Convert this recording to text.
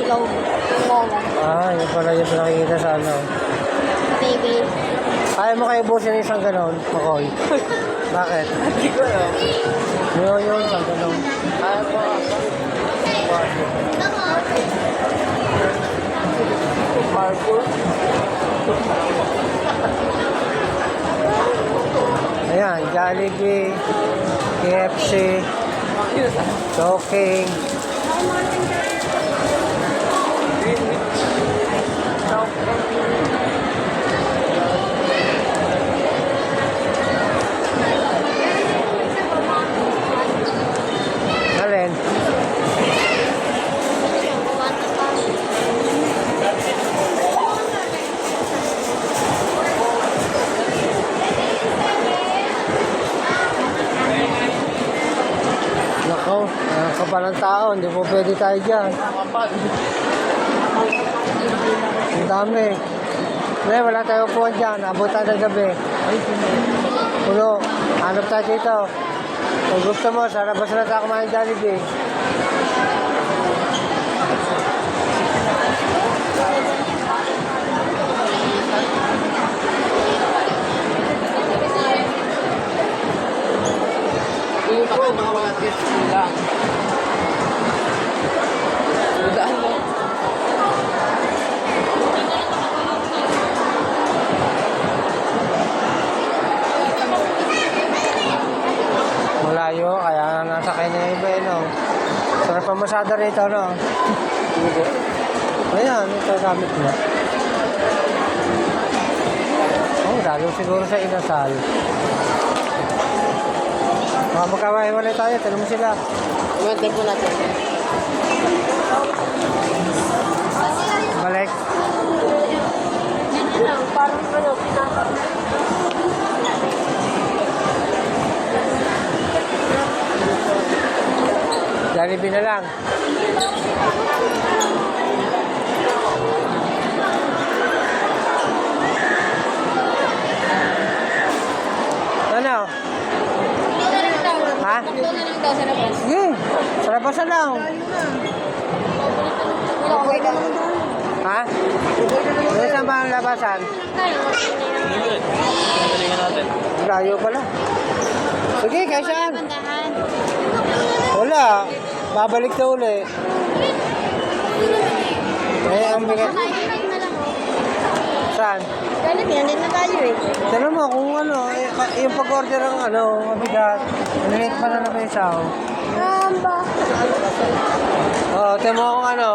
Long. Yun pala yung pinakikita sa ano. Baby. Kaya mo kayo busin yung isang ganon, Makoy? Bakit? Hindi ko alam. Yun, isang ganon. Kaya po. Parkour. Ayan, Jollibee, KFC, Choking. Alin? Nako, kapal ng tao, hindi po pwede tayo dyan. Ang dami. Hindi, wala tayo upuan dyan. Abot tayo ng gabi. Puno, hanap tayo dito. Kung gusto mo, sa labas na tayo kumain Jollibee. Hindi pa kayo mga walang tips lang. Udaan mo. Malayo, kaya nasakay na yung iba, no? Sarap ang masada rito, no? Ayan, ito gamit mo. Lalo siguro sa inasal. Magkakahiwalay tayo, tanong mo sila. Umantay po natin. Balik. Parang ano, pinapa. Jollibee na lang. Ano? Ha? Takto na lang daw sa labas. Sige, sa labas na lang. Okay lang. Ha? Saan ba ang labasan? Galingan natin. Layo pala. Sige, kaya saan? Bandahan. Wala. Babalik na uli. Ang bigat. Kakain na lang. Saan? Kaya din na tayo eh. Tanong mo kung ano, yung pag-order ng ano, mabigat. Nalate pa na naman yung sao. Ramba. Oo, temo kung ano.